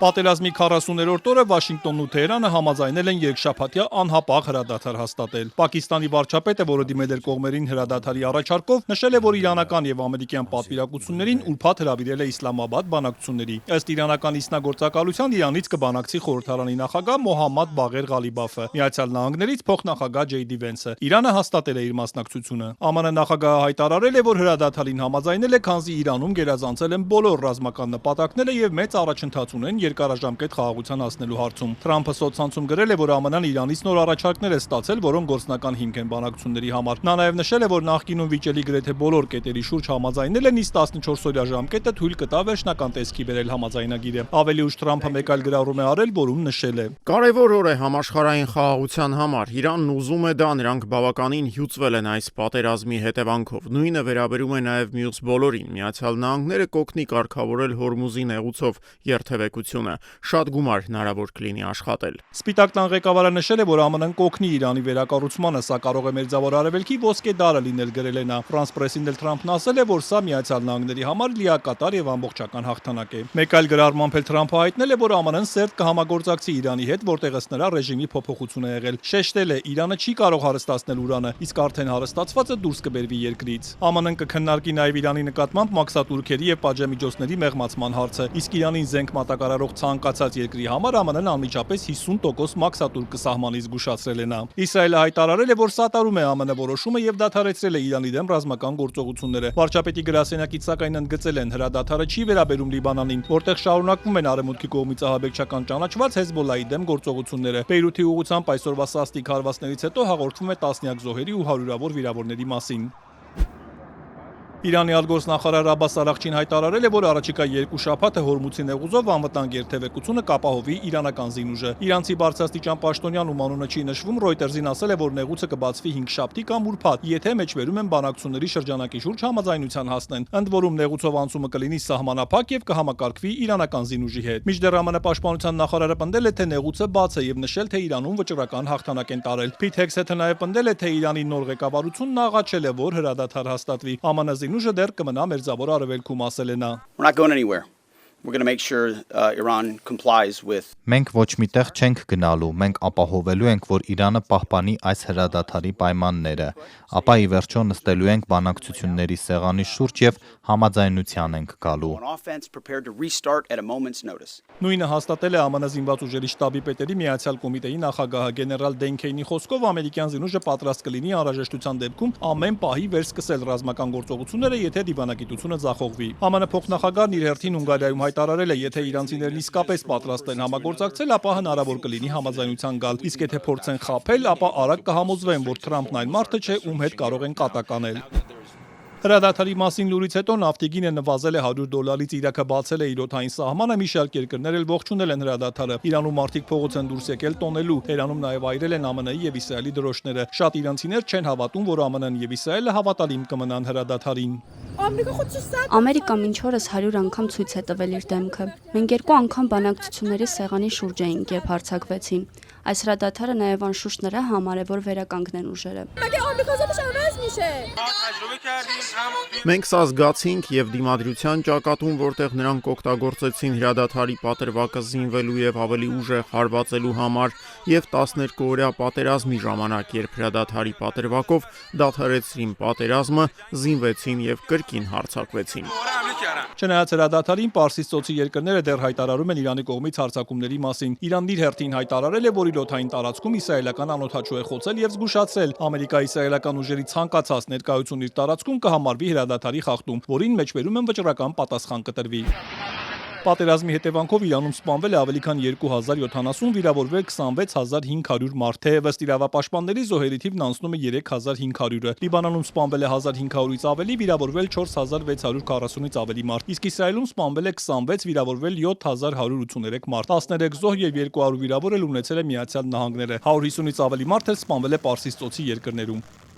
Պատերազմի 40-րդ օրը Վաշինգտոնն ու Թեհրանը համաձայնել են երկշաբաթյա անհապաղ հրադադար հաստատել։ Պակիստանի վարչապետը, որը դիմել էր կողմերին հրադադարի առաջարկով, նշել է, որ իրանական եւ ամերիկյան պատվիրակություններին ուրբաթ հրավիրել է Իսլամաբադ բանակցությունների։ Ըստ իրանական ինձնագործակալության Իրանից կբանակցի խորհրդարանի նախագահ Մոհամմադ Բաղեր Ղալիբաֆը, Միացյալ Նահանգներից փոխնախագահ Ջեյդի Վենսը։ Իրանը հաստատել է իր մասնակցությունը։ ԱՄՆ նախագահը հայտարարել է, որ հրադադարին համաձայնել է, քանզի Իրանում գերազանցել են բոլոր ռազմական նպատակները եւ մեծ առաջընթաց ունեն երկարաժամկետ խաղաղության հասնելու հարցում։ Թրամփը սոցցանցում գրել է, որ ԱՄՆ-ն Իրանից նոր առաջարկներ է ստացել, որոնք գործնական հիմք են բանակցությունների համար։ Նա նաև նշել է, որ նախկինում վիճելի գրեթե բոլոր կետերի շուրջ համաձայնել են, իսկ 14-օրյա ժամկետը թույլ կտա վերջնական տեսքի բերել համաձայնագիրը։ Ավելի ուշ Թրամփը մեկ այլ գրառում է արել, որում նշել է. Կարևոր օր է համաշխարհային խաղաղության համար։ Իրանն ուզում է դա, նրանք բավականին հյուծվել են այս պատերազմի հետևանքով։ Նույնը վերաբերում է նաև մյուս բոլորին։ Միացյալ Նահանգները կօգնի կարգավորել Հորմուզի նեղուցով երթևեկությունը։ Շատ գումար հնարավոր կլինի աշխատել։ Սպիտակ տան ղեկավարը նշել է, որ ԱՄՆ-ն կօգնի Իրանի վերակառուցմանը, սա կարող է Մերձավոր Արևելքի ոսկե դարը լինել, գրել է նա։ Ֆրանս պրեսին էլ Թրամփն ասել է, որ սա Միացյալ Նահանգների համար լիակատար եւ ամբողջական հաղթանակ է։ Մեկ այլ գրառմամբ էլ Թրամփը հայտնել է, որ ԱՄՆ-ն սերտ կհամագործակցի Իրանի հետ, որտեղ ըստ նրա ռեժիմի փոփոխություն է եղել։ Շեշտել է, Իրանը չի կարող հարստացնել ուրանը, իսկ արդեն հարստացվածը դուրս կբերվի երկրից։ ԱՄՆ-ն կքննարկի նաև Իրանի նկատմամբ մաքսատուրքերի եւ պատժամիջոցների մեղմացման հարցը, իսկ Իրանին զենք մատակարարող ցանկացած երկրի համար ԱՄՆ-ն անմիջապես 50% մաքսատուր կսահմանի, զգուշացրել է նա։ Իսրայելը հայտարարել է, որ սատարում է ԱՄՆ որոշումը եւ դադարեցրել է Իրանի դեմ ռազմական գործողությունները։ Վարչապետի գրասենյակից սակայն ընդգծել են, հրադադարը չի վերաբերում Լիբանանին, որտեղ շարունակվում են արևմուտքի կողմից ահաբեկչական ճանաչված Հեզբոլլայի դեմ գործողությունները։ Բեյրութի ուղղությամբ այսօրվա սաստիկ հարվածներից հետո հաղորդվում է տասնյակ զոհերի ու հարյուրավոր վիրավորների մասին։ Իրանի արտգործնախարար Աբբաս Արաղչին հայտարարել է, որ առաջիկա 2 շաբաթը Հորմուզի նեղուզով անվտանգ երթևեկությունը կապահովի իրանական զինուժը։ Իրանցի բարձրաստիճան պաշտոնյան, ում անունը չի նշվում, Reuters-ին ասել է, որ նեղուցը կբացվի 5 շաբթի կամ ուրբաթ, եթե մեջբերում են բանակցությունների շրջանակի շուրջ համաձայնության հասնեն։ Ընդ որում նեղուցով անցումը կլինի սահմանափակ եւ կհամակարգվի իրանական զինուժի հետ։ Մինչդեռ ԱՄՆ պաշտպանության նախարարը պնդել է, թե նեղուցը բաց է եւ նշել, թե Իրանում վճռական հաղթանակ են տարել։ Փիթ Հեքսեթը նաեւ պնդել է, թե Իրանի նոր ղեկավարությունն աղաչել է, որ հրադադար հաստատվի։ ԱՄՆ զինուժը դեռ կմնա Մերձավոր Արևելքում, ասել է նա։ We're not going anywhere. We're going to make sure Iran complies with. Մենք ոչ միտեղ չենք գնալու, մենք ապահովելու ենք, որ Իրանը պահպանի այս հրադադարի պայմանները, ապա ի վերջո նստելու ենք բանակցությունների սեղանի շուրջ եւ համաձայնության ենք գալու։ Նույնը հաստատել է ԱՄՆ զինված ուժերի շտաբի պետերի միացյալ կոմիտեի նախագահը գեներալ Դեն Քեյնի խոսքով ամերիկյան զինուժը պատրաստ կլինի անհրաժեշտության դեպքում ամեն պահի վերսկսել ռազմական գործողությունները, եթե դիվանագիտությունը ձախողվի։ ԱՄՆ փոխնախագահն իր հերթին Հունգարիայում հայտարարել է, եթե իրանցիներն իսկապես պատրաստ են համագործակցել, ապա հնարավոր կլինի համաձայնության գալ, իսկ եթե փորձեն խաբել, ապա արագ կհամոզվեն, որ Թրամփն այն մարդը չէ, ում հետ կարող են կատակ անել։ Հրադադարի մասին լուրից հետո նավթի գինը նվազել է $100-ից, Իրաքը բացել է իր օդային սահմանը, մի շարք երկրներ էլ ողջունել են հրադադարը։ Իրանում մարդիկ փողոց են դուրս եկել տոնելու, Թեհրանում նաև այրել են ԱՄՆ-ի եւ Իսրայելի դրոշները։ Շատ իրանցիներ չեն հավատում, որ ԱՄՆ-ն եւ Իսրայելը հավատալիմ կմնան հրադադարին։ Ամերիկան մինչ օրս 100 անգամ ցույց է տվել իր դեմքը։ Մենք 2 անգամ բանակցությունների սեղանի շուրջ էինք, երբ հարձակվեցին։ Այս հրադադարը նաև անշուշտ նրա համար է, որ վերականգնեն ուժերը։ Մենք սա զգացինք եւ դիմադրության ճակատում, որտեղ նրանք օգտագործեցին հրադադարի պատրվակը զինվելու եւ ավելի ուժեղ հարվածելու համար, եւ 12-օրյա պատերազմի ժամանակ, երբ հրադադարի պատրվակով դադարեցրին պատերազմը, զինվեցին եւ կրկին հարձակվեցին։ Չնայած հրադադարին, Պարսից ծոցի երկրները դեռ հայտարարում են Իրանի կողմից հարձակումների մասին։ Իրանն իր հերթին հայտարարել է, որ իր օդային տարածքում իսրայելական անօդաչու է խոցել եւ զգուշացրել, ամերիկա-իսրայելական ուժերի ցանկացած ներկայություն իր տարածքում կհամարվի հրադադարի խախտում, որին մեջբերում են վճռական պատասխան կտրվի։ Պատերազմի հետևանքով Իրանում սպանվել է ավելի քան 2070, վիրավորվել 26500 մարդ, թեև ըստ իրավապաշտպանների զոհերի թիվն անցնում է 3500-ը։ Լիբանանում սպանվել է 1500-ից ավելի, վիրավորվել 4640-ից ավելի մարդ, իսկ Իսրայելում սպանվել է 26, վիրավորվել 7183 մարդ, 13 զոհ եւ 200 վիրավոր էլ ունեցել է Միացյալ Նահանգները, 150-ից ավելի մարդ էլ սպանվել է Պարսից ծոցի երկրներում։